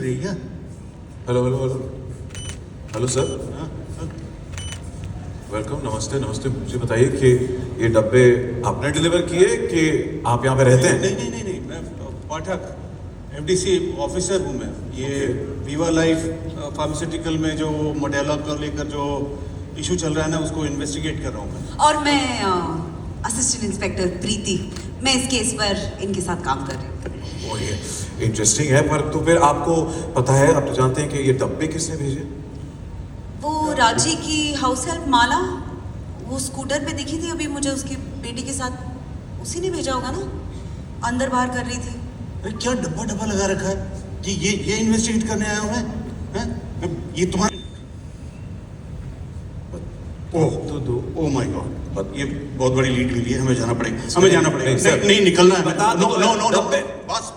भैया hello hello hello hello sir. Welcome, नमस्ते नमस्ते। मुझे बताइए कि ये डब्बे आपने डिलीवर किए कि आप यहाँ पे रहते हैं? नहीं, मैं पाठक एफडीसी ऑफिसर हूँ मैं। ये वीवा लाइफ फार्मास्यूटिकल में जो मोडेला को लेकर जो इशू चल रहा है ना, उसको इन्वेस्टिगेट कर रहा हूँ मैं। और मैं असिस्टेंट इंस्पेक्टर प्रीति, मैं इस केस पर इनके साथ काम कर रही हूँ। ओ ये इंटरेस्टिंग है। पर तो फिर आपको पता है, आप तो जानते हैं कि ये डब्बे किसने भेजे? वो राजी की हाउस हेल्प माला, वो स्कूटर पे दिखी थी अभी मुझे उसकी बेटी के साथ, उसी ने भेजा होगा ना। अंदर बाहर कर रही थी। अरे क्या डब्बा डब्बा लगा रखा है कि ये इन्वेस्टिगेट करने आया हूँ मैं, हैं? ये तुम्हारे ओह माय गॉड, ये बहुत बड़ी लीड मिली है। हमें जाना पड़ेगा, हमें जाना पड़ेगा। नहीं निकलना है। बता दो। नो बस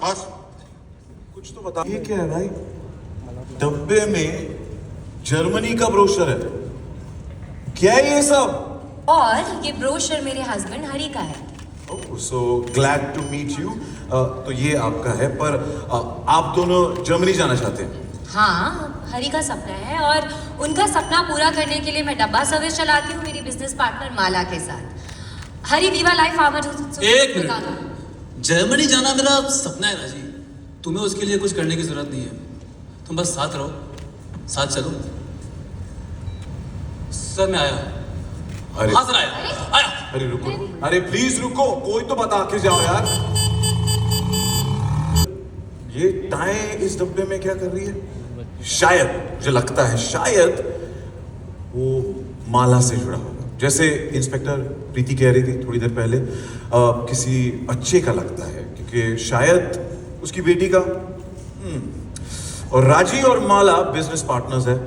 कुछ तो बता। ये क्या है भाई? डब्बे में जर्मनी का ब्रोशर है, क्या है ये सब? और ये ब्रोशर मेरे हस्बैंड हरी का है। So glad to meet you. तो ये आपका है, पर आप दोनों जर्मनी जाना चाहते हैं? हाँ, हरी का सपना है और उनका सपना पूरा करने के लिए मैं डब्बा सर्विस चलाती हूँ मेरी बिजनेस पार्टनर माला के साथ। हरी वीवा लाइफ फार्मर। एक मिनट, जर्मनी जाना मेरा सपना है राजी। तुम्हें उसके लिए कुछ करने की जरूरत नहीं है, तुम बस साथ रहो, साथ चलो। सर मैं आया। अरे हाँ सर आया। अरे रुको, अरे प्लीज रुको, कोई तो बता के जाओ यार। ये टाई इस डब्बे में क्या कर रही है? शायद, मुझे लगता है शायद वो माला से जुड़ा होगा। जैसे इंस्पेक्टर प्रीति कह रही थी थोड़ी देर पहले, किसी बच्चे का लगता है, क्योंकि शायद उसकी बेटी का। और राजी और माला बिजनेस पार्टनर्स है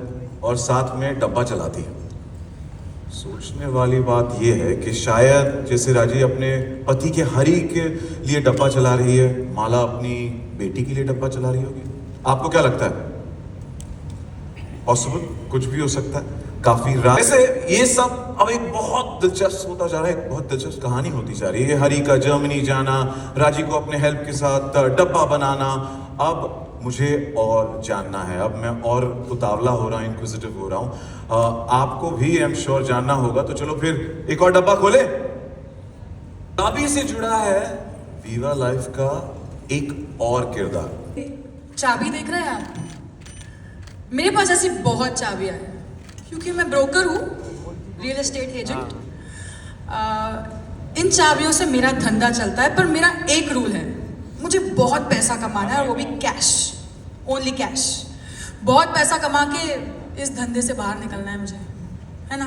और साथ में डब्बा चलाती है। सोचने वाली बात यह है कि शायद जैसे राजी अपने पति के हरी के लिए डब्बा चला रही है, माला अपनी बेटी के लिए डब्बा चला रही होगी। आपको क्या लगता है? पॉसिबल, कुछ भी हो सकता है। काफी वैसे ये सब अब एक बहुत दिलचस्प होता जा रहा है, एक बहुत दिलचस्प कहानी होती जा रही है। हरी का जर्मनी जाना, राजी को अपने हेल्प के साथ डब्बा बनाना। अब मुझे और जानना है, अब मैं और उतावला हो रहा हूँ, इंक्विजिटिव हो रहा हूँ। आपको भी आई एम श्योर जानना होगा, तो चलो फिर एक और डब्बा खोले। चाबी से जुड़ा है वीवा लाइफ का एक और किरदार। चाबी देख रहे हैं आप? मेरे पास ऐसी बहुत चाबियां हैं, क्योंकि मैं ब्रोकर हूँ, रियल एस्टेट एजेंट। इन चाबियों से मेरा धंधा चलता है, पर मेरा एक रूल है, मुझे बहुत पैसा कमाना है, और वो भी कैश, ओनली कैश। बहुत पैसा कमा के इस धंधे से बाहर निकलना है मुझे, है ना?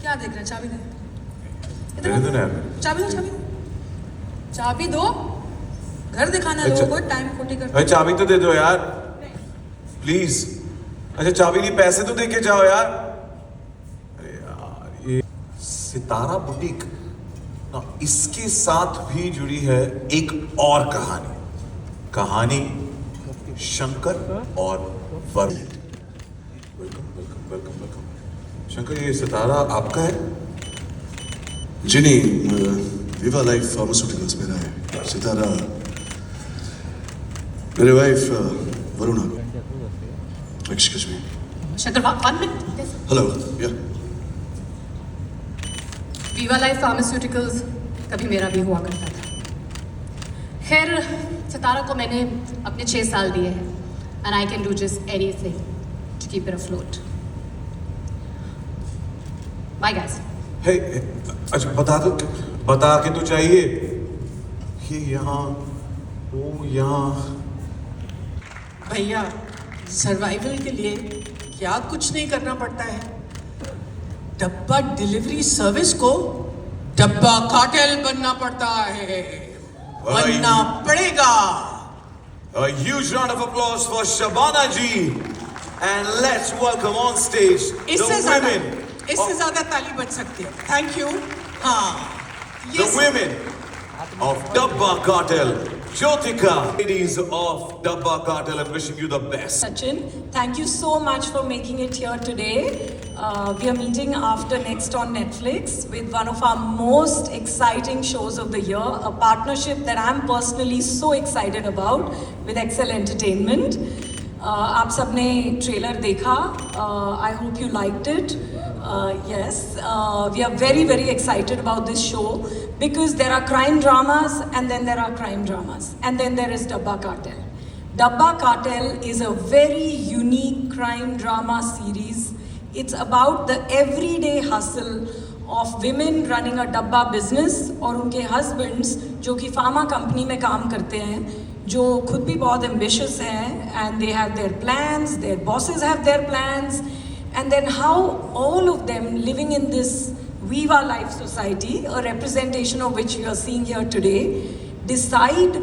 क्या देख रहे हैं? चाबी दे। चाबी दो, चाबी दो, चाबी दो। घर दिखाना है लोगों को, टाइम खोटी कर। भाई चाबी तो दे दो यार, प्लीज। अच्छा चाबी नहीं, पैसे तो दे के जाओ यार। अरे यार, ये सितारा बुटीक ना, इसके साथ भी जुड़ी है एक और कहानी शंकर और Varun. Welcome welcome welcome welcome. Shankar, ये सितारा आपका है? जी नहीं, वीवा लाइफ फार्मास्यूटिकल्स मेरा है। सितारा मेरे wife Varuna. Excuse me. Shankar, 1 minute. Hello, या वीवा लाइफ फार्मास्यूटिकल्स कभी मेरा भी हुआ करता था। खैर, सितारा को मैंने अपने 6 साल दिए हैं, and I can do just anything to keep it afloat. Bye guys. Hey, अच्छा बता के तो चाहिए। ये यहाँ, वो यहाँ। भैया, सर्वाइवल के लिए क्या कुछ नहीं करना पड़ता है। डब्बा डिलीवरी सर्विस को डब्बा कार्टेल बनना पड़ता है, बनना पड़ेगा। A huge round of applause for Shabana ji, and let's welcome on stage the women. इससे ज्यादा ताली बज सकती है। Thank you. हाँ, The women of Dabba Cartel, Jyotika, ladies of Dabba Cartel, and wishing you the best. Sachin, thank you so much for making it here today. We are meeting after Next on Netflix with one of our most exciting shows of the year, a partnership that I'm personally so excited about with Excel Entertainment. आप सबने trailer देखा, I hope you liked it. Yes, we are very, very excited about this show because there are crime dramas and then there are crime dramas and then there is Dabba Cartel. Dabba Cartel is a very unique crime drama series. It's about the everyday hustle of women running a डब्बा business और उनके husbands जो कि pharma company में काम करते हैं, जो खुद भी बहुत ambitious हैं and they have their plans, their bosses have their plans, and then how all of them living in this Viva Life society, a representation of which you are seeing here today, decide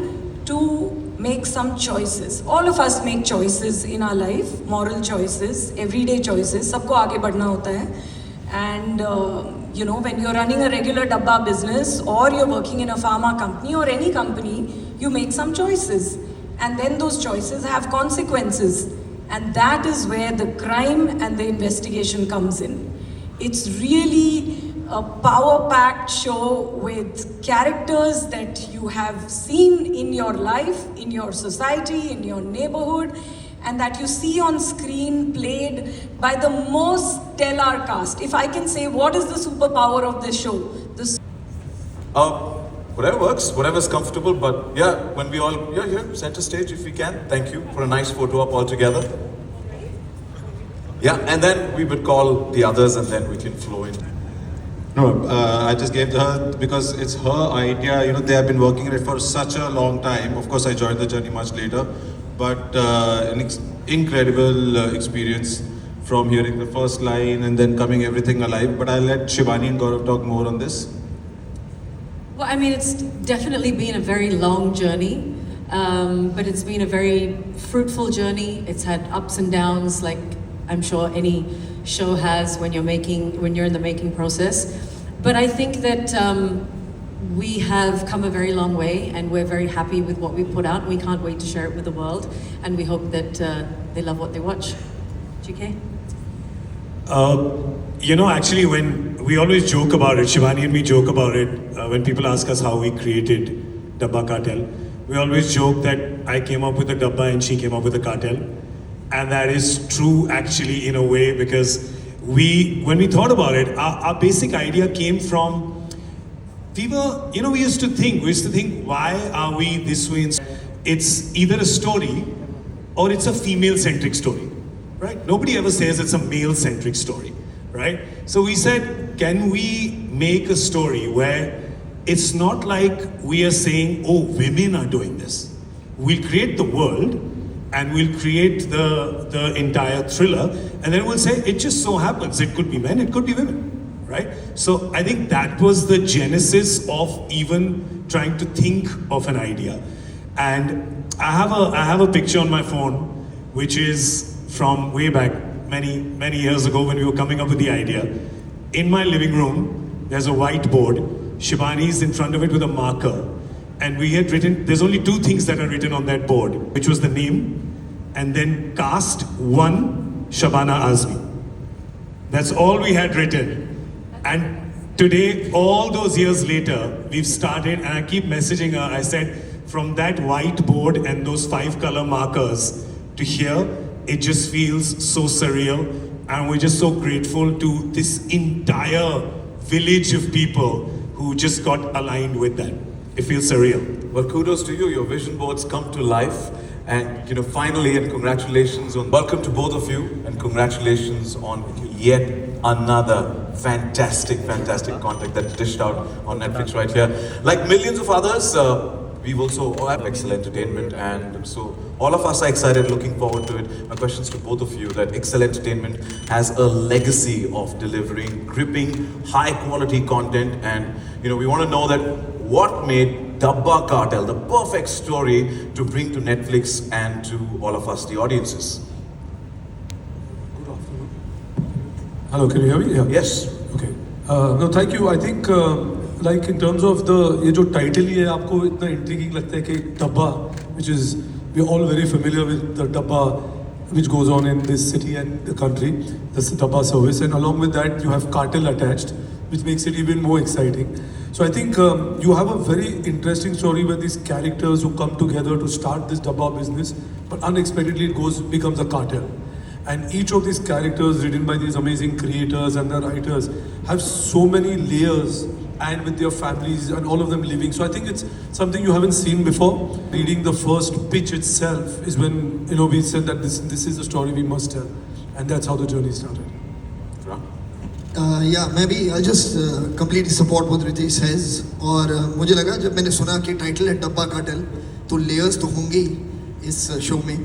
to make some choices. All of us make choices in our life, moral choices, everyday choices. सबको आगे बढ़ना होता है. And you know, when you're running a regular dabba business or you're working in a pharma company or any company, you make some choices. And then those choices have consequences. And that is where the crime and the investigation comes in. It's really a power-packed show with characters that you have seen in your life, in your society, in your neighborhood, and that you see on screen played by the most stellar cast. If I can say, what is the superpower of this show? Whatever works, whatever's comfortable, but yeah, when we all, yeah, here, center stage if we can. Thank you for a nice photo op all together. Yeah, and then we would call the others and then we can flow in. No, I just gave her because it's her idea. You know, they have been working on it for such a long time. Of course, I joined the journey much later, but an incredible experience from hearing the first line and then coming everything alive. But I'll let Shivani and Gaurav talk more on this. Well, I mean, it's definitely been a very long journey, but it's been a very fruitful journey. It's had ups and downs, like I'm sure any show has when you're in the making process. But I think that we have come a very long way, and we're very happy with what we put out. We can't wait to share it with the world, and we hope that they love what they watch. GK? You know, actually, when we always joke about it, Shivani and me joke about it, when people ask us how we created Dabba Cartel, we always joke that I came up with the Dabba and she came up with the cartel. And that is true actually in a way, because when we thought about it, our basic idea came from, we used to think, why are we this way? It's either a story or it's a female-centric story, right? Nobody ever says it's a male-centric story, right? So we said, can we make a story where it's not like we are saying, oh, women are doing this. We'll create the world and we'll create the entire thriller, and then we'll say, it just so happens, it could be men, it could be women, right? So I think that was the genesis of even trying to think of an idea. And I have a picture on my phone, which is from way back, many years ago when we were coming up with the idea. In my living room, there's a whiteboard. Shivani's in front of it with a marker. And we had written, there's only two things that are written on that board, which was the name, and then cast 1 Shabana Azmi. That's all we had written. And today, all those years later, we've started, and I keep messaging her, I said, from that whiteboard and those 5 color markers to here, it just feels so surreal. And we're just so grateful to this entire village of people who just got aligned with that. It feels surreal. Well, kudos to you. Your vision boards come to life. And, finally, and congratulations on, welcome to both of you, and congratulations on yet another fantastic content that's dished out on Netflix right here. Like millions of others, we've also have Excel Entertainment, and so all of us are excited, looking forward to it. My questions to both of you, that Excel Entertainment has a legacy of delivering gripping, high-quality content, and, we want to know that what made Dabba Cartel the perfect story to bring to Netflix and to all of us, the audiences. Hello, can you hear me? Yeah. Yes. Okay. No, thank you. I think like in terms of the ये जो title ही है आपको इतना intriguing लगता है कि डब्बा, which is we're all very familiar with the dabba which goes on in this city and the country, this dabba service, and along with that you have cartel attached, which makes it even more exciting. So I think you have a very interesting story where these characters who come together to start this dabba business, but unexpectedly it becomes a cartel. And each of these characters written by these amazing creators and the writers have so many layers, and with their families and all of them living. So I think it's something you haven't seen before. Reading the first pitch itself is when we said that this is the story we must tell, and that's how the journey started. Yeah, maybe I'll just completely support what Ritesh says. और मुझे लगा जब मैंने सुना कि title है डब्बा cartel, तो लेयर्स तो होंगे ही इस शो में,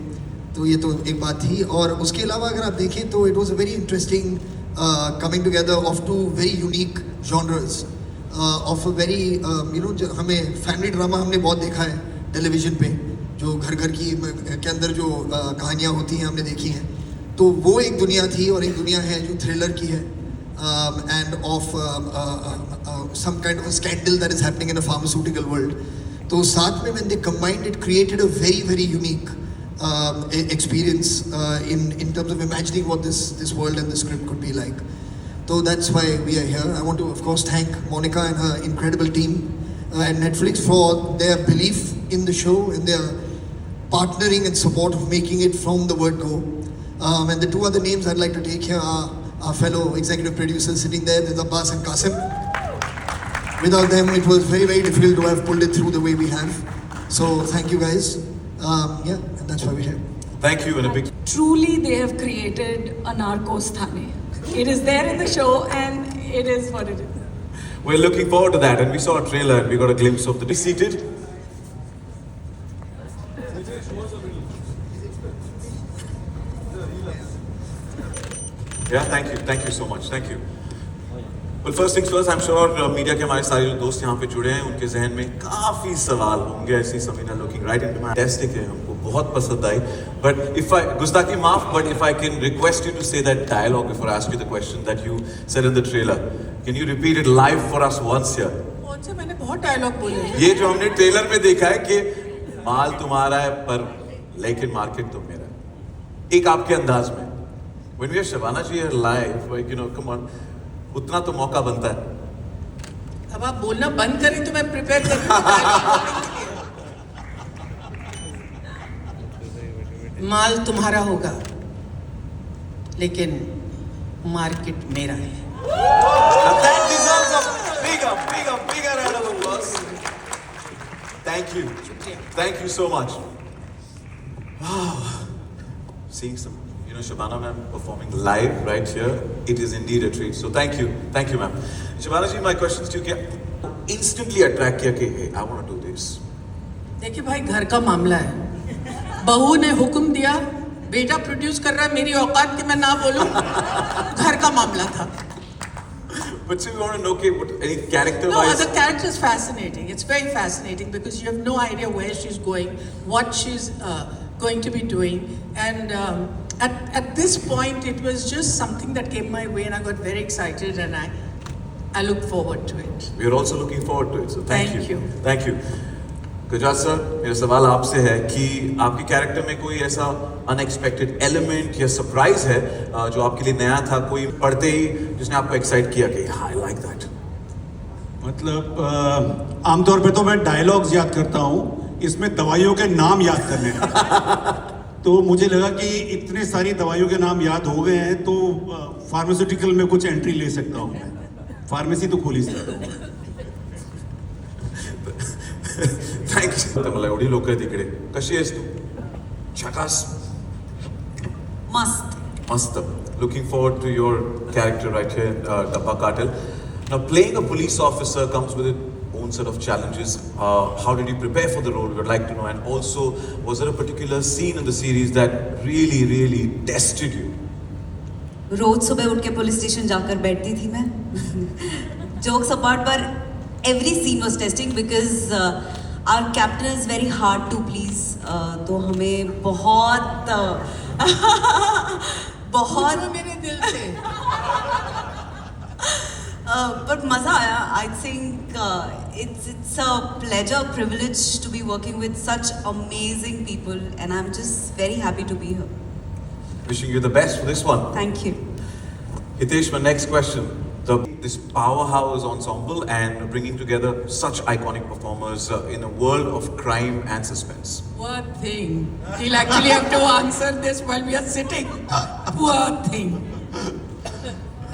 तो ये तो एक बात थी. और उसके अलावा अगर आप देखें तो it was a very interesting coming together of two very unique genres of a very हमें फैमिली ड्रामा हमने बहुत देखा है टेलीविज़न पे, जो घर घर की के अंदर जो कहानियाँ होती हैं हमने देखी हैं, तो वो एक दुनिया थी. और एक दुनिया है जो थ्रिलर की है, and of some kind of a scandal that is happening in a pharmaceutical world. So साथ में when they combined, it created a very very unique experience in terms of imagining what this world and this script could be like. So that's why we are here. I want to of course thank Monica and her incredible team at Netflix for their belief in the show and their partnering and support of making it from the word go. And the two other names I'd like to take here are our fellow executive producers sitting there, there's Abbas and Qasim. Without them, it was very, very difficult to have pulled it through the way we have. So thank you guys. Yeah, and that's why we're here. Thank you, and a big... Truly, they have created a Narcos Thane. It is there in the show, and it is what it is. We're looking forward to that, and we saw a trailer, and we got a glimpse of the... Be seated. Yeah, thank you so much, thank you. Well, first things first, I'm sure media के हमारे सारे दोस्त यहाँ पे जुड़े हैं, उनके जहन में काफ़ी सवाल होंगे. ऐसी Samina looking right into my fantastic है, हमको बहुत पसंद आई. But if I गुस्ताखी माफ, but if I can request you to say that dialogue before I ask you the question that you said in the trailer, can you repeat it live for us once here? कौन से मैंने बहुत dialogue बोले हैं. ये जो हमने trailer में देखा है कि माल तुम्हारा है पर लेकिन मार्केट तो मेरा. एक आपके अंदाज में. When we are Shabana ji are live, like come on, उतना तो मौका बनता है. अब आप बोलना बंद करें तो मैं प्रिपेयर कर. माल तुम्हारा होगा, लेकिन मार्केट मेरा है. That deserves a bigger round of applause. Thank you so much. Wow, seeing some. Shabana ma'am performing live right here, it is indeed a treat. So thank you ma'am. Shabana ji, my questions to you, क्या instantly attract किया कि hey, I want to do this? देखिए भाई, घर का मामला है. बहू ने हुक्म दिया, बेटा प्रोड्यूस कर रहा है, मेरी औकात कि मैं ना बोलूं. घर का मामला था. But so we want to know what any character No, wise. the character is fascinating. It's very fascinating because you have no idea where she's going, what she's going to be doing, and at this point it was just something that came my way and I got very excited and I look forward to it. We are also looking forward to it. So thank you. Thank you. Gujarat sir, मेरा सवाल आपसे है कि आपके character में कोई ऐसा unexpected element या सरप्राइज है जो आपके लिए नया था, कोई पढ़ते ही जिसने आपको एक्साइट किया कि आई लाइक दैट? मतलब आमतौर पे तो मैं डायलॉग्स याद करता हूँ, इसमें दवाइयों के नाम याद करने हैं. तो मुझे लगा कि इतने सारी दवाइयों के नाम याद हो गए हैं तो फार्मास्यूटिकल में कुछ एंट्री ले सकता हूँ मैं. फार्मेसी तो खोल ही सकता हूँ. थँक्यू. मला एवढी लोक आहेत इकडे. कशी आहेस तू? झकास. मस्त. Looking forward to your character right here in Dabba Cartel. Now playing a police officer comes with its own set of challenges. How did you prepare for the role? We would like to know. And also, was there a particular scene in the series that really tested you? रोज सुबह उठ के police station जाकर बैठती थी मैं. Jokes apart, but every scene was testing because our captain is very hard to please. तो हमें बहुत मेरे दिल से But मजा आया. I think it's a pleasure, privilege to be working with such amazing people, and I'm just very happy to be here. Wishing you the best for this one. Thank you. Hitesh, my next question. This powerhouse ensemble and bringing together such iconic performers in a world of crime and suspense. Poor thing. He'll actually have to answer this while we are sitting. Poor thing.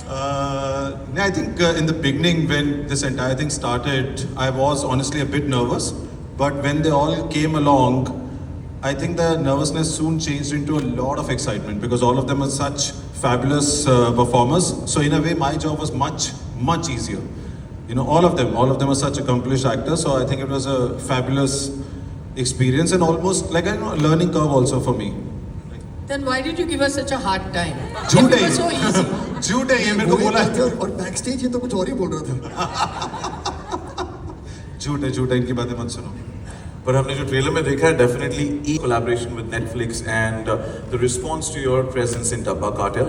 I think in the beginning, when this entire thing started, I was honestly a bit nervous. But when they all came along, I think the nervousness soon changed into a lot of excitement because all of them are such fabulous performers. So in a way, my job was much easier. You know, all of them are such accomplished actors. So I think it was a fabulous experience and almost like a learning curve also for me. Then why did you give us such a hard time? झूठ It है was so easy. झूठ है ये मेरे को बोला है और बैकस्टेज ये तो कुछ और ही बोल रहा था. झूठ है इनकी बातें मत सुनो. पर हमने जो ट्रेलर में देखा है, definitely in collaboration with Netflix and the response to your presence in Dabba Cartel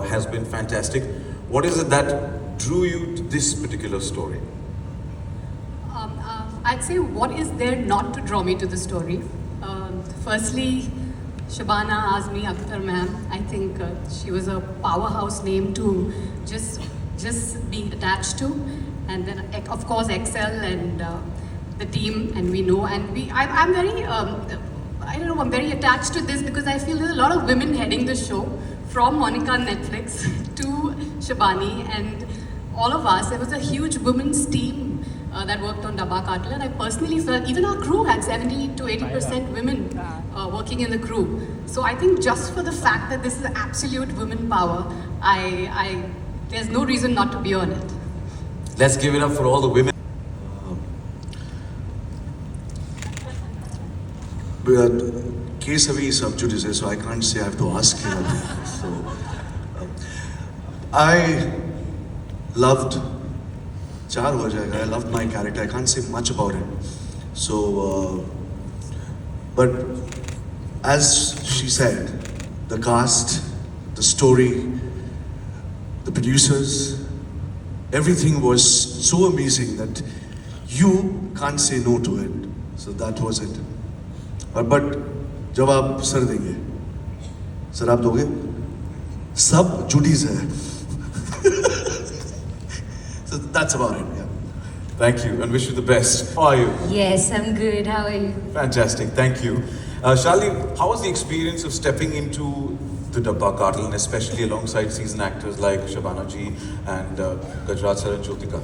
has been fantastic. What is it that drew you to this particular story? I'd say what is there not to draw me to the story? Firstly, Shabana Azmi Akhtar ma'am, I think she was a powerhouse name to just be attached to. And then of course Excel and the team, and we know, and I'm very, I'm very attached to this because I feel there's a lot of women heading the show, from Monica on Netflix to Shabani and all of us. There was a huge women's team that worked on Dabba Cartel, and I personally felt even our crew had 70 to 80% women working in the crew. So I think just for the fact that this is absolute women power, there's no reason not to be on it. Let's give it up for all the women. But case अभी subjudice है, so I can't say I have to ask him. So I loved चार हो जाएगा. I loved my character. I can't say much about it. So, but as she said, the cast, the story, the producers, everything was so amazing that you can't say no to it. So that was it. But जब आप sir देंगे, sir आप दोगे, सब जुडीज है. So that's about it. Yeah. Thank you and wish you the best. How are you? Yes, I'm good. How are you? Fantastic, thank you. Shalini, how was the experience of stepping into the Dabba Cartel, and especially alongside seasoned actors like Shabana ji and Gajraj sir and Jyotika?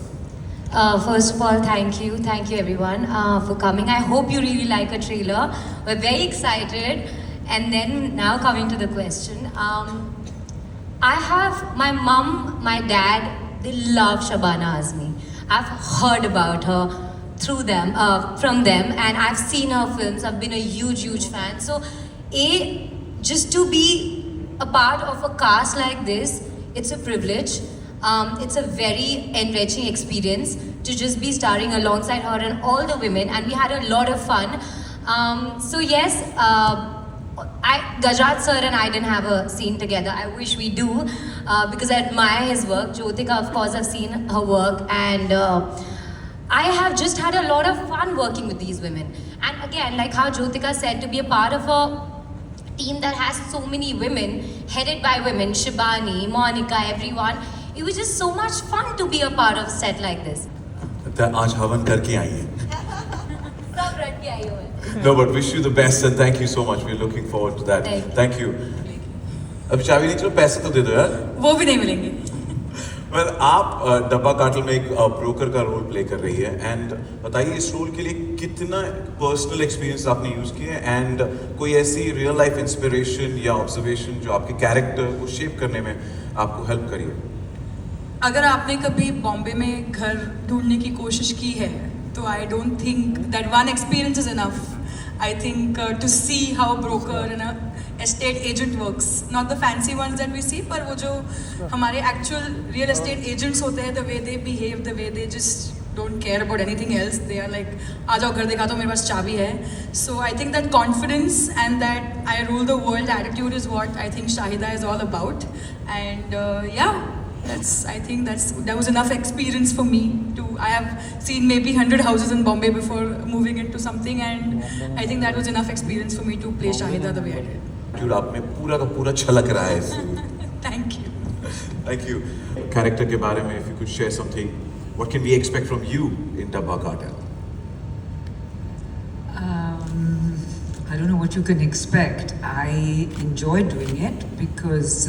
First of all, thank you everyone for coming. I hope you really like a trailer. We're very excited. And then now coming to the question, I have my mum, my dad, they love Shabana Azmi. I've heard about her through them, from them, and I've seen her films. I've been a huge fan. So, just to be a part of a cast like this, it's a privilege. It's a very enriching experience to just be starring alongside her and all the women, and we had a lot of fun. So yes, Gajraj sir and I didn't have a scene together. I wish we do, because I admire his work. Jyotika, of course, I've seen her work, and I have just had a lot of fun working with these women. And again, like how Jyotika said, to be a part of a team that has so many women, headed by women, Shibani, Monica, everyone, it was just so much fun to be a part of a set like this. आज हवन करके आई है. सब रट के आई हो है. No, but wish you the best and thank you so much. We're looking forward to that. Thank you. अब चाबी नहीं, चलो पैसे तो दे दो यार. वो भी नहीं मिलेंगे. Well, आप डब्बा कार्टेल में एक ब्रोकर का रोल प्ले कर रही है, एंड बताइए इस रोल के लिए कितना पर्सनल एक्सपीरियंस आपने यूज़ किया है, एंड कोई ऐसी रियल लाइफ इंस्पिरेशन या ऑब्जर्वेशन जो आपके कैरेक्टर को शेप करने में आपको हेल्प करी है. अगर आपने कभी बॉम्बे में घर ढूंढने की कोशिश की है तो I don't think that one experience is enough. I think to see how broker and estate agent works, not the fancy ones that we see, पर वो जो हमारे actual real estate agents होते हैं, the way they behave, the way they just don't care about anything else. They are like, आ जाओ घर दिखा दो मेरे पास चाबी है. So I think that confidence and that I rule the world attitude is what I think Shahida is all about. And yeah, I think that was enough experience for me to. I have seen maybe 100 houses in Bombay before moving into something, and I think that was enough experience for me to play Shahida the way I did. Dude, आप में पूरा का पूरा छलक रहा है इससे. Thank you. Thank you. Character के बारे में, if you could share something, what can we expect from you in Dabba Cartel? I don't know what you can expect. I enjoy doing it because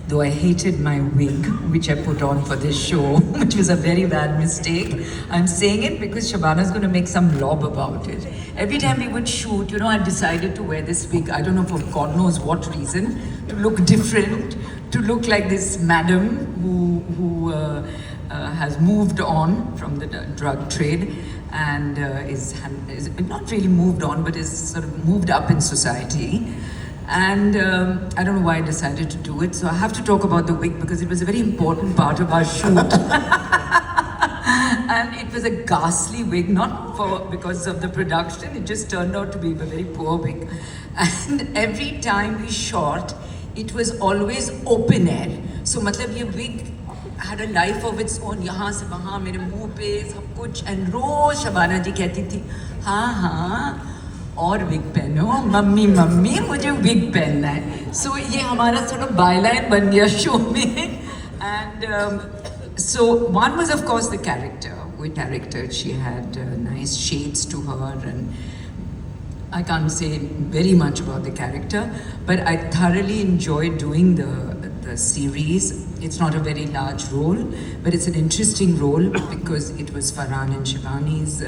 though I hated my wig, which I put on for this show, which was a very bad mistake, I'm saying it because Shabana's going to make some lob about it. Every time we would shoot, I decided to wear this wig, I don't know for God knows what reason, to look different, to look like this madam who has moved on from the drug trade and is not really moved on, but is sort of moved up in society. And I don't know why I decided to do it. So I have to talk about the wig because it was a very important part of our shoot. And it was a ghastly wig, not because of the production. It just turned out to be a very poor wig. And every time we shot, it was always open air. So matlab ye wig had a life of its own. यहाँ से वहाँ मेरे मुंह पे सब कुछ. And रोज शबाना जी कहती थी, हाँ और विग पहनो, मम्मी मुझे विग पहनना है. So ये हमारा sort of byline बन गया शो में. And so one was of course the character. She had nice shades to her, and I can't say very much about the character, but I thoroughly enjoyed doing the series. It's not a very large role, but it's an interesting role because it was Farhan and Shivani's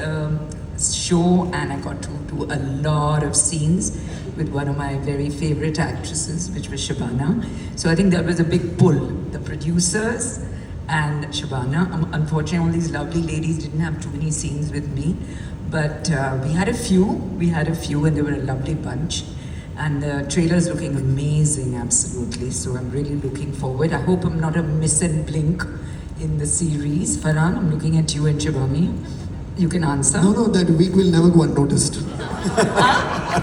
show, and I got to do a lot of scenes with one of my very favorite actresses, which was Shabana. So I think that was a big pull. The producers and Shabana. Unfortunately, all these lovely ladies didn't have too many scenes with me, but we had a few, and they were a lovely bunch. And the trailer is looking amazing, absolutely. So I'm really looking forward. I hope I'm not a miss and blink in the series. Farhan, I'm looking at you and Shivani. You can answer. No, that week will never go unnoticed.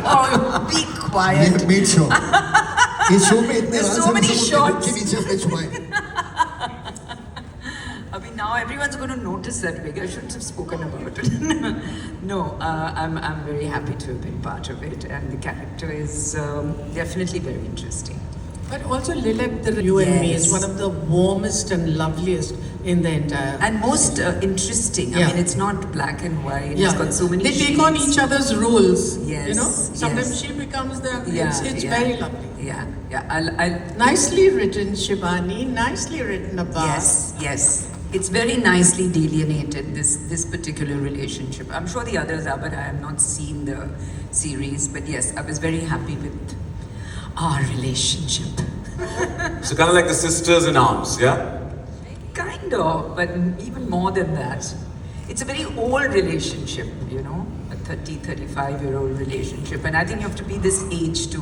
Oh, be quiet. We have made sure. इस show में इतने There's so many shots. के नीचे अपने छुपाए. I mean, now everyone's going to notice that wig. I shouldn't have spoken about it. No, I'm very happy to have been part of it, and the character is definitely very interesting. But also Lilek, the You and Me is one of the warmest and loveliest in the entire. And most interesting. I mean, it's not black and white. Yeah. It's got so many They take on each other's roles. Yes. Sometimes she becomes the. It's very lovely. Yeah. Nicely written, Shivani. Nicely written, Abbas. Yes. It's very nicely delineated, this particular relationship. I'm sure the others are, but I have not seen the series. But yes, I was very happy with our relationship. So kind of like the sisters in arms, yeah? Kind of, but even more than that. It's a very old relationship, a 30, 35-year-old relationship. And I think you have to be this age to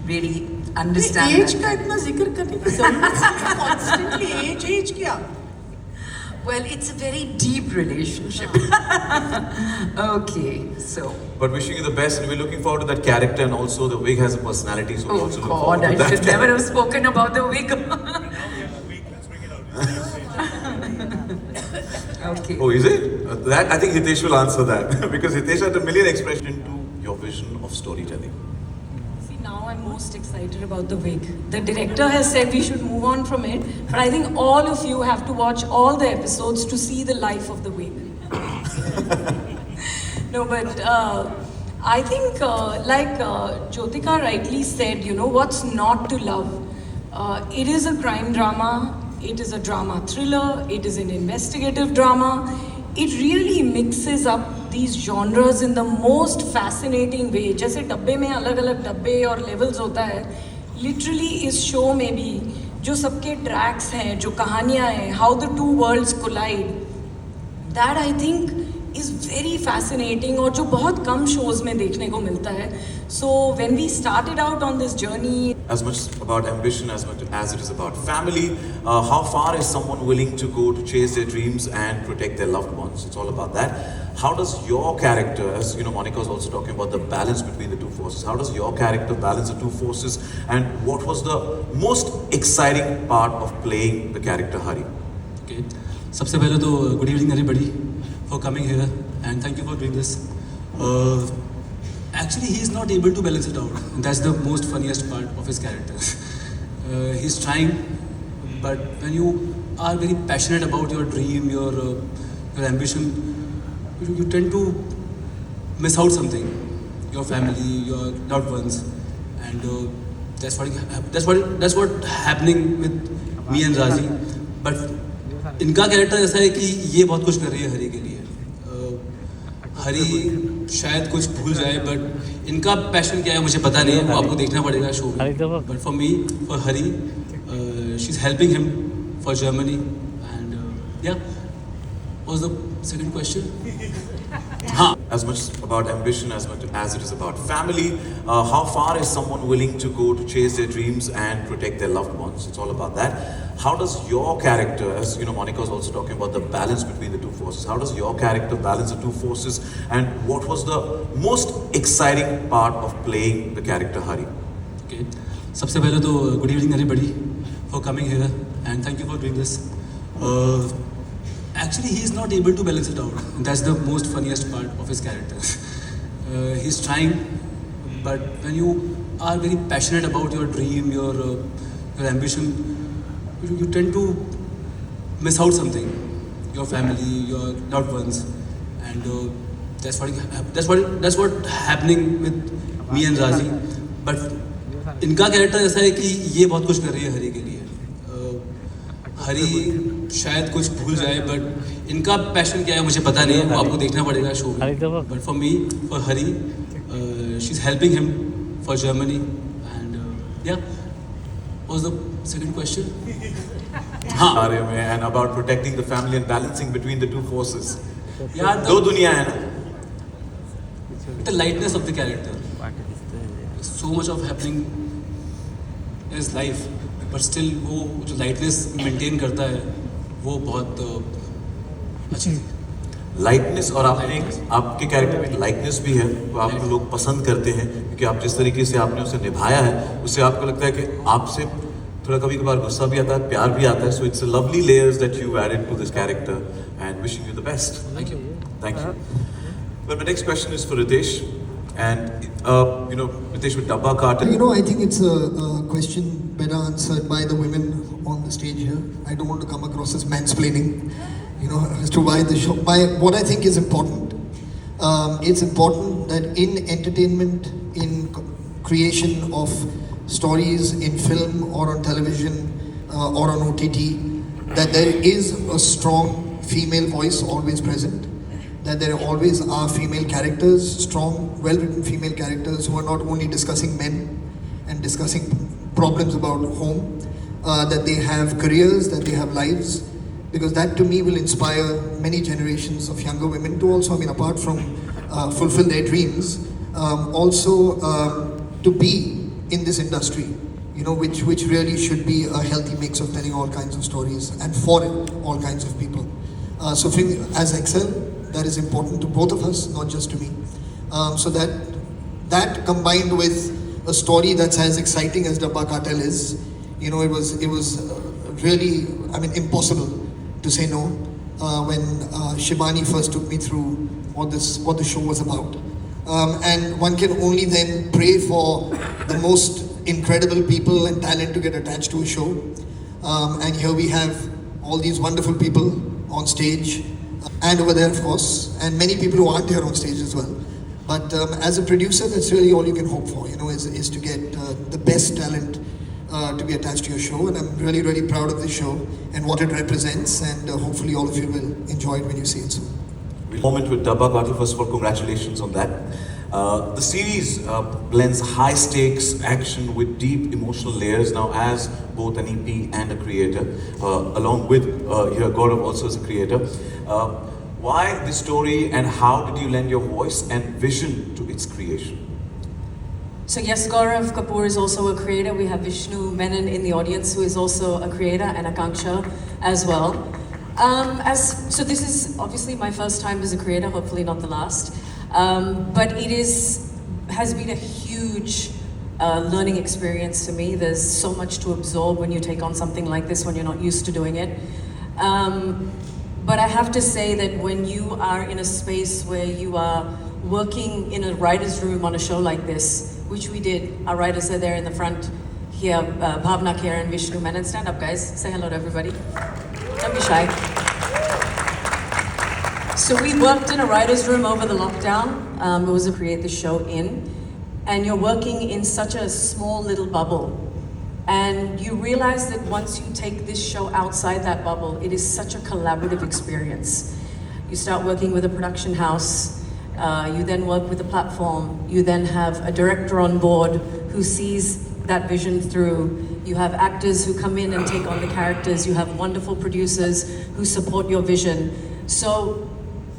really understand age का इतना जिक्र करने की जरूरत है constantly age क्या? Well, it's a very deep relationship. Okay, so. But wishing you the best, and we're looking forward to that character, and also the wig has a personality, so we also look forward to that. I should never have spoken about the wig. Okay. Oh, is it? That I think Hitesh will answer that because Hitesh had a million expression to your vision of storytelling. Now I'm most excited about the wig. The director has said we should move on from it, but I think all of you have to watch all the episodes to see the life of the wig. No, but I think like Jyotika rightly said, what's not to love? It is a crime drama, it is a drama thriller, it is an investigative drama. It really mixes up these genres in the most fascinating way. जैसे डब्बे में अलग-अलग डब्बे और levels होता है, literally इस show में भी जो सबके tracks हैं, जो कहानियाँ हैं, how the two worlds collide, that I think is very fascinating और जो बहुत कम shows में देखने को मिलता है. So when we started out on this journey, as much about ambition as much as it is about family, how far is someone willing to go to chase their dreams and protect their loved ones? It's all about that. How does your character, as Monica was also talking about the balance between the two forces, forces? How does your character balance the two forces? And what was the most exciting part of playing the character Hari? Okay. सबसे पहले तो good evening everybody for coming here and thank you for doing this. Actually, he is not able to balance it out. That's the most funniest part of his character. He's trying, but when you are very passionate about your dream, your ambition, you tend to miss out something. Your family, your loved ones, and that's what happening with me and Raji. But इनका character ऐसा है कि ये बहुत कुछ कर रही है हरी के लिए. हरी शायद कुछ भूल जाए, बट इनका पैशन क्या है मुझे पता नहीं है, वो आपको देखना पड़ेगा शो में. But for me, for Hari, she is helping him for Germany and या was the second question. As much about ambition as much as it is about family, how far is someone willing to go to chase their dreams and protect their loved ones? It's all about that. How does your character, as you know, Monica was also talking about the balance between the two forces. How does your character balance the two forces? And what was the most exciting part of playing the character Hari? Okay. सबसे पहले तो good evening everybody for coming here and thank you for doing this. Actually, he is not able to balance it out. That's the most funniest part of his character. He's trying, but when you are very passionate about your dream, your ambition, you tend to miss out something. Your family, your loved ones, and that's what happening with me and Raji. But इनका character ऐसा है कि ये बहुत कुछ कर रही है हरी के लिए. हरी शायद कुछ भूल जाए, बट इनका पैशन क्या है मुझे पता नहीं है, वो आपको देखना पड़ेगा शो में. But for me, for Hari, she is helping him for Germany and या वाज द सेकंड क्वेश्चन. हाँ, and about protecting the family and balancing between the two forces. यार दो दुनिया है ना. The lightness of the character. So much of happening in his life, but still वो जो lightness maintain करता है वो बहुत अच्छी थी. लाइटनेस, और आपके कैरेक्टर में लाइटनेस भी है, वो आपको लोग पसंद करते हैं क्योंकि आप जिस तरीके से आपने उसे निभाया है, उससे आपको लगता है कि आपसे थोड़ा कभी कभार गुस्सा भी आता है, प्यार भी आता है. So it's lovely layers that you added to this character and wishing you the best. Thank you. Thank you. Well, my next question is for Ritesh, and Ritesh, with Dabba Cartel. I think it's a question better answered by the women on the stage here. I don't want to come across as mansplaining, as to why the show. What I think is important. It's important that in entertainment, in creation of stories in film or on television or on OTT, that there is a strong female voice always present. That there always are female characters, strong, well-written female characters who are not only discussing men and discussing problems about home, that they have careers, that they have lives, because that to me will inspire many generations of younger women to also, apart from fulfill their dreams, also to be in this industry, which really should be a healthy mix of telling all kinds of stories and for all kinds of people. So for me, as Excel, that is important to both of us, not just to me. So that combined with a story that's as exciting as Dabba Cartel is, it was really, impossible to say no when Shivani first took me through what the show was about. And one can only then pray for the most incredible people and talent to get attached to a show. And here we have all these wonderful people on stage. And over there, of course, and many people who aren't here on stage as well. But as a producer, that's really all you can hope for, is to get the best talent to be attached to your show. And I'm really, really proud of this show and what it represents. And hopefully all of you will enjoy it when you see it soon. Moment with Dabba Cartel, first of all, congratulations on that. The series blends high stakes action with deep emotional layers now as both an EP and a creator, along with here Gaurav also as a creator. Why this story and how did you lend your voice and vision to its creation? So yes, Gaurav Kapoor is also a creator. We have Vishnu Menon in the audience who is also a creator, and Akanksha as well. So this is obviously my first time as a creator, hopefully not the last. But it has been a huge huge learning experience to me. There's so much to absorb when you take on something like this when you're not used to doing it. But I have to say that when you are in a space where you are working in a writer's room on a show like this, which we did, our writers are there in the front here, Bhavna, Kiran, Vishnu Menon, stand up guys, say hello to everybody. Don't be shy. So we worked in a writer's room over the lockdown. It was to create the show in, and you're working in such a small little bubble. And you realize that once you take this show outside that bubble, it is such a collaborative experience. You start working with a production house, you then work with a platform, you then have a director on board who sees that vision through. You have actors who come in and take on the characters, you have wonderful producers who support your vision. So,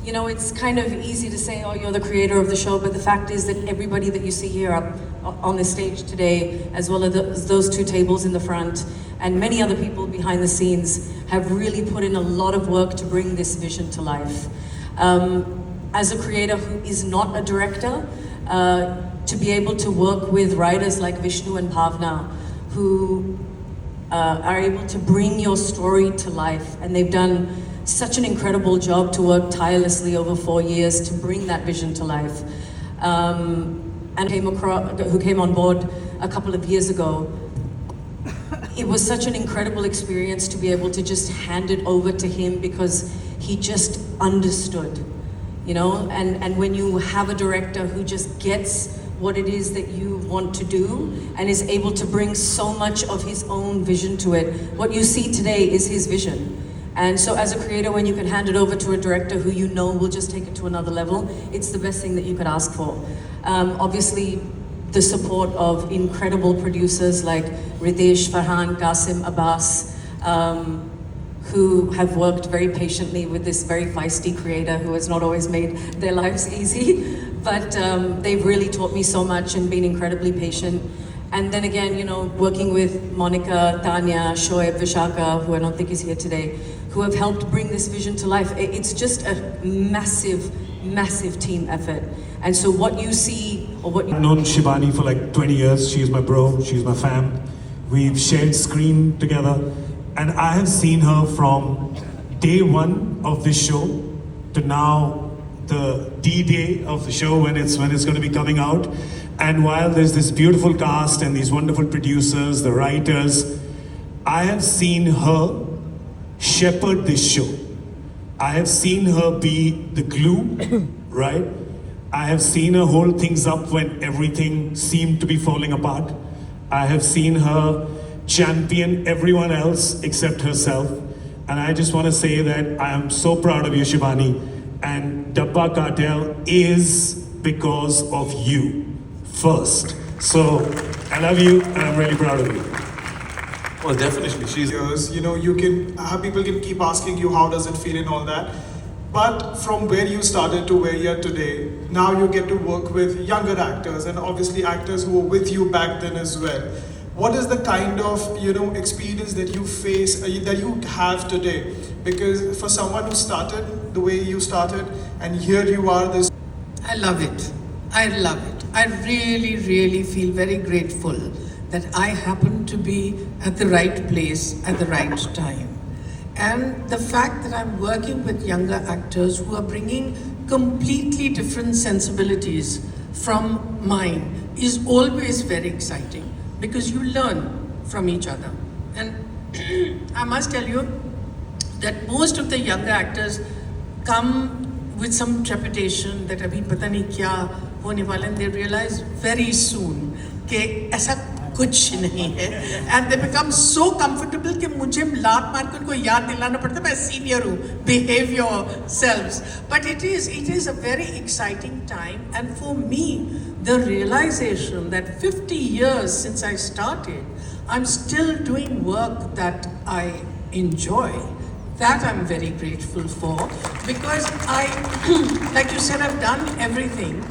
you know, it's kind of easy to say, oh, you're the creator of the show, but the fact is that everybody that you see here up on the stage today, as well as those two tables in the front, and many other people behind the scenes, have really put in a lot of work to bring this vision to life. As a creator who is not a director, to be able to work with writers like Vishnu and Bhavna, who are able to bring your story to life, and they've done such an incredible job to work tirelessly over 4 years to bring that vision to life. And who came on board a couple of years ago. It was such an incredible experience to be able to just hand it over to him because he just understood, you know? And when you have a director who just gets what it is that you want to do and is able to bring so much of his own vision to it, what you see today is his vision. And so as a creator, when you can hand it over to a director who you know will just take it to another level, it's the best thing that you could ask for. Obviously, the support of incredible producers like Ridesh, Farhan, Qasim, Abbas, who have worked very patiently with this very feisty creator who has not always made their lives easy, but they've really taught me so much and been incredibly patient. And then again, you know, working with Monica, Tanya, Shoaib, Vishaka, who I don't think is here today, who have helped bring this vision to life. It's just a massive, massive team effort. And so what you see, or what you... I've known Shivani for like 20 years. She's my bro, she's my fam. We've shared screen together. And I have seen her from day one of this show to now the D-Day of the show when it's going to be coming out. And while there's this beautiful cast and these wonderful producers, the writers, I have seen her shepherd this show. I have seen her be the glue, right? I have seen her hold things up when everything seemed to be falling apart. I have seen her champion everyone else except herself. And I just want to say that I am so proud of you, Shivani. And Dabba Cartel is because of you first. So I love you and I'm really proud of you. Well, definitely. She's years, you know, you can have people can keep asking you how does it feel and all that. But from where you started to where you're today, now you get to work with younger actors and obviously actors who were with you back then as well. What is the kind of, you know, experience that you face, that you have today? Because for someone who started the way you started, and here you are this... I love it. I love it. I really, really feel very grateful that I happen to be at the right place at the right time. And the fact that I'm working with younger actors who are bringing completely different sensibilities from mine is always very exciting because you learn from each other. And I must tell you that most of the younger actors come with some trepidation that abhi pata nahi kya hone wala, and they realize very soon कि ऐसा कुछ नहीं है, and they become so comfortable कि मुझे लात मार के उनको याद दिलाना पड़ता है मैं सीनियर हूँ, behave yourselves. But it is a very exciting time, and for me the realization that 50 years since I started, I'm still doing work that I enjoy. That I'm very grateful for, because I, like you said, I've done everything.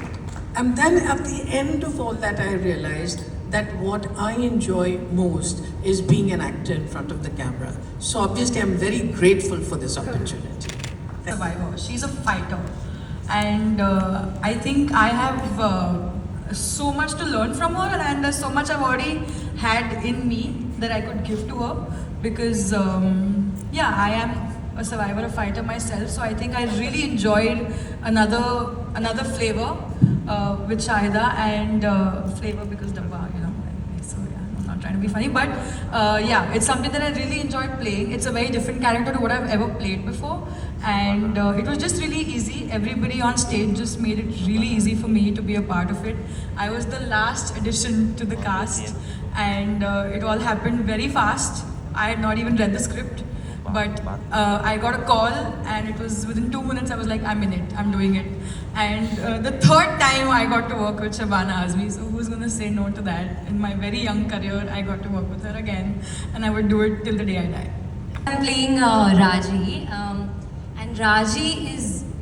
And then at the end of all that, I realized that what I enjoy most is being an actor in front of the camera. So obviously, I'm very grateful for this opportunity. Survivor. She's a fighter. And I think I have so much to learn from her, and there's so much I've already had in me that I could give to her because, yeah, I am a survivor, a fighter myself. So I think I really enjoyed another flavor with Shahida and flavor because Dabba, you know. So yeah, I'm not trying to be funny, but yeah, it's something that I really enjoyed playing. It's a very different character to what I've ever played before, and it was just really easy. Everybody on stage just made it really easy for me to be a part of it. I was the last addition to the cast, and it all happened very fast. I had not even read the script, but I got a call, and it was within 2 minutes. I was like, I'm in it, I'm doing it. And the third time I got to work with Shabana Azmi, so who's gonna say no to that? In my very young career, I got to work with her again, and I would do it till the day I die. I'm playing Raji, and Raji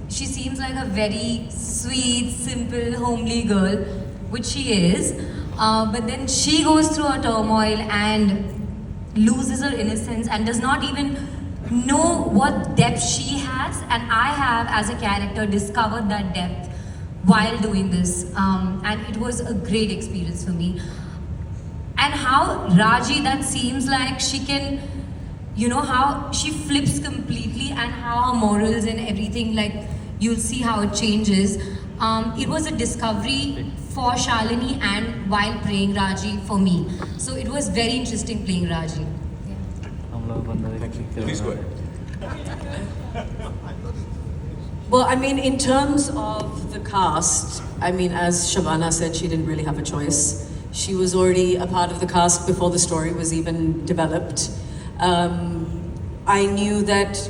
she seems like a very sweet, simple, homely girl, which she is, but then she goes through a turmoil and loses her innocence and does not even know what depth she has, and I have as a character discovered that depth while doing this, and it was a great experience for me. And how Raji, that seems like she can, you know, how she flips completely, and how her morals and everything, like you'll see how it changes. It was a discovery for Shalini and while playing Raji for me. So it was very interesting playing Raji. Please go ahead. Well, I mean, in terms of the cast, I mean, as Shabana said, she didn't really have a choice. She was already a part of the cast before the story was even developed. I knew that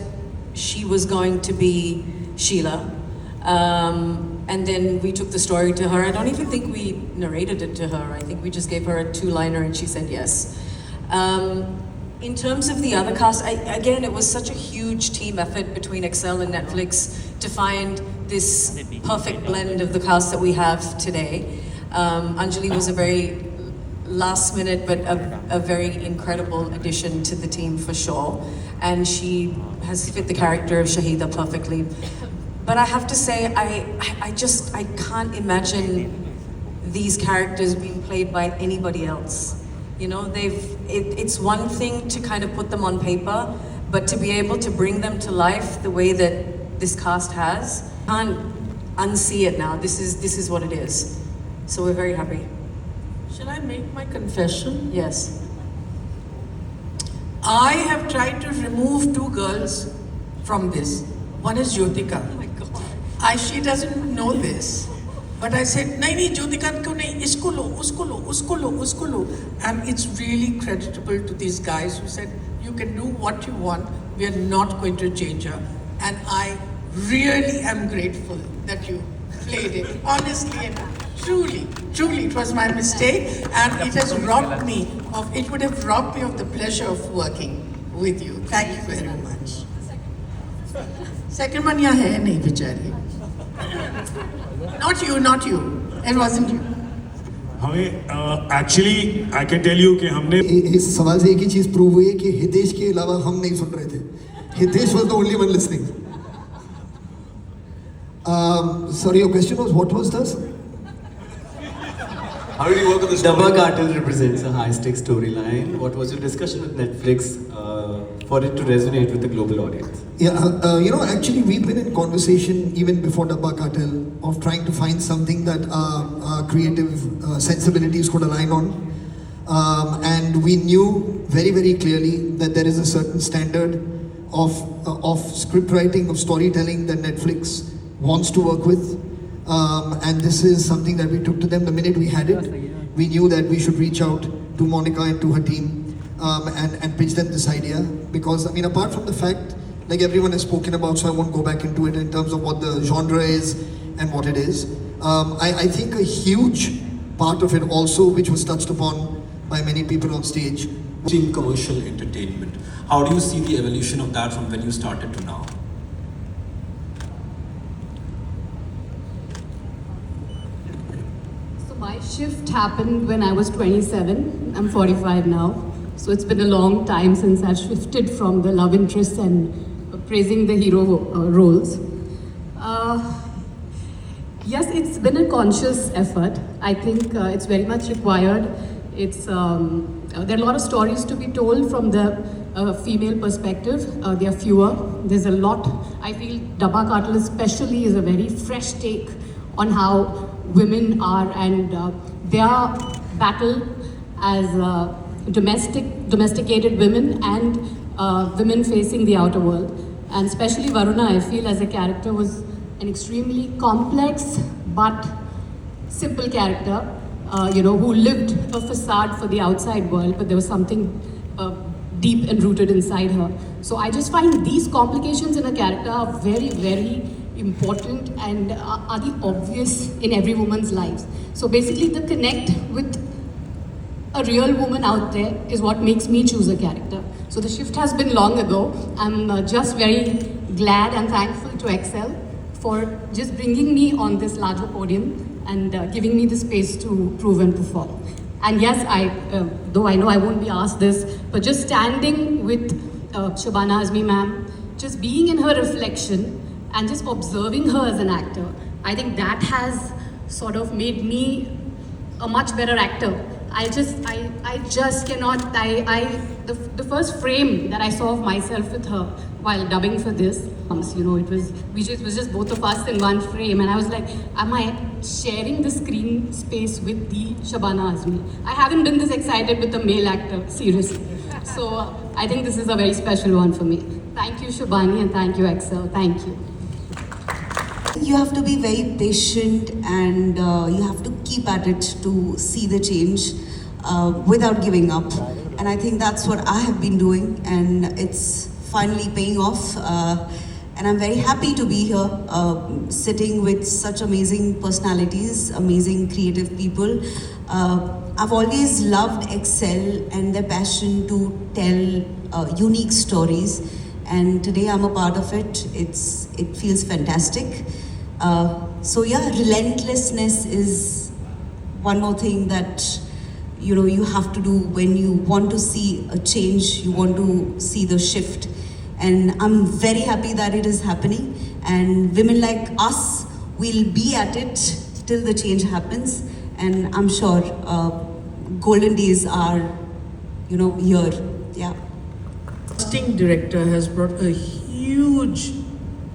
she was going to be Sheila. And then we took the story to her. I don't even think we narrated it to her. I think we just gave her a 2-liner and she said yes. In terms of the other cast, again, it was such a huge team effort between Excel and Netflix to find this perfect blend of the cast that we have today. Anjali was a very last minute, but a very incredible addition to the team for sure. And she has fit the character of Shahida perfectly. But I have to say, I can't imagine these characters being played by anybody else. You know, it's one thing to kind of put them on paper, but to be able to bring them to life the way that this cast has, can't unsee it now. This is what it is. So we're very happy. Shall I make my confession? Yes. I have tried to remove 2 girls from this. One is Jyotika. Oh my God. She doesn't know this. But I said, nahi, Jyotika ko nahi, isko lo, usko lo, usko lo, usko lo. And it's really creditable to these guys who said, you can do what you want, we are not going to change her. And I really am grateful that you played it. Honestly and truly, it was my mistake, and it has robbed me of, it would have robbed me of the pleasure of working with you. Thank you very much. Second one, yeah, hai nahi, bichari. Not you. It wasn't you. हमें actually I can tell you कि हमने इस सवाल से एक ही चीज prove हुई है कि हितेश के अलावा हम नहीं सुन रहे थे. Hitesh was the only one listening. Sorry, your question was what was this? How did you work on this? Dabba Cartel represents a high-stakes storyline. What was your discussion with Netflix for it to resonate with the global audience? Yeah, you know, actually we've been in conversation even before Dabba Cartel of trying to find something that our creative sensibilities could align on. And we knew very, very clearly that there is a certain standard of script writing, of storytelling that Netflix wants to work with. And this is something that we took to them the minute we had it. We knew that we should reach out to Monica and to her team and pitch them this idea. Because, I mean, apart from the fact, like everyone has spoken about, so I won't go back into it in terms of what the genre is and what it is. I think a huge part of it also, which was touched upon by many people on stage. In commercial entertainment, how do you see the evolution of that from when you started to now? My shift happened when I was 27. I'm 45 now. So it's been a long time since I've shifted from the love interest and praising the hero roles. Yes, it's been a conscious effort. I think it's very much required. It's there are a lot of stories to be told from the female perspective. There are fewer. There's a lot. I feel Dabba Cartel especially is a very fresh take on how women are and their battle as domesticated women and women facing the outer world. And especially Varuna, I feel as a character was an extremely complex but simple character, who lived a facade for the outside world, but there was something deep and rooted inside her. So I just find these complications in a character are very, very important and are the obvious in every woman's lives. So basically the connect with a real woman out there is what makes me choose a character. So the shift has been long ago. I'm just very glad and thankful to Excel for just bringing me on this larger podium and giving me the space to prove and perform. And yes, though I know I won't be asked this, but just standing with Shabana Azmi ma'am, just being in her reflection and just observing her as an actor, I think that has sort of made me a much better actor. I just cannot, the first frame that I saw of myself with her while dubbing for this, it was just both of us in one frame, and I was like, am I sharing the screen space with the Shabana Azmi? I haven't been this excited with a male actor, seriously. So I think this is a very special one for me. Thank you, Shabani, and thank you, Excel. Thank you. You have to be very patient and you have to keep at it to see the change without giving up. And I think that's what I have been doing, and it's finally paying off. And I'm very happy to be here, sitting with such amazing personalities, amazing creative people. I've always loved Excel and their passion to tell unique stories. And today I'm a part of it. It feels fantastic. So yeah, relentlessness is one more thing that you have to do when you want to see a change, you want to see the shift. And I'm very happy that it is happening. And women like us will be at it till the change happens. And I'm sure golden days are, here. Yeah. Casting director has brought a huge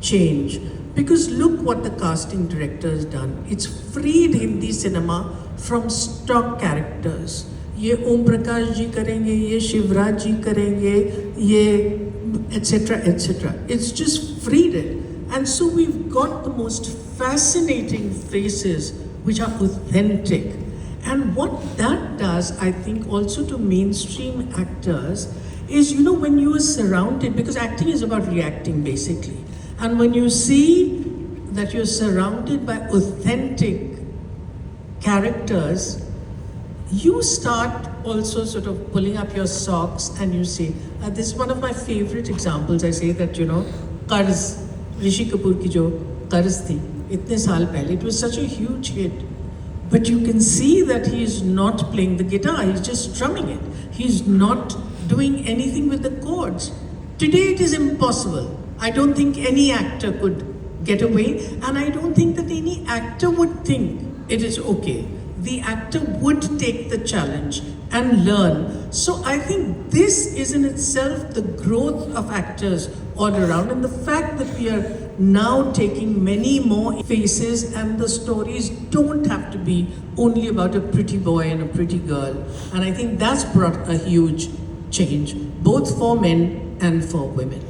change, because look what the casting director has done. It's freed Hindi cinema from stock characters. ये ओम प्रकाश जी करेंगे, ये शिवराज जी करेंगे, ये etc. etc. It's just freed it. And so we've got the most fascinating faces which are authentic. And what that does, I think, also to mainstream actors is, when you are surrounded, because acting is about reacting basically. And when you see that you're surrounded by authentic characters, you start also sort of pulling up your socks and you say, this is one of my favorite examples. I say that, Qarz, Rishi Kapoor ki jo Qarz thi, itne saal pehle, it was such a huge hit. But you can see that he is not playing the guitar, he's just strumming it. He's not doing anything with the chords. Today it is impossible. I don't think any actor could get away, and I don't think that any actor would think it is okay. The actor would take the challenge and learn. So I think this is in itself the growth of actors all around, and the fact that we are now taking many more faces and the stories don't have to be only about a pretty boy and a pretty girl. And I think that's brought a huge change, both for men and for women.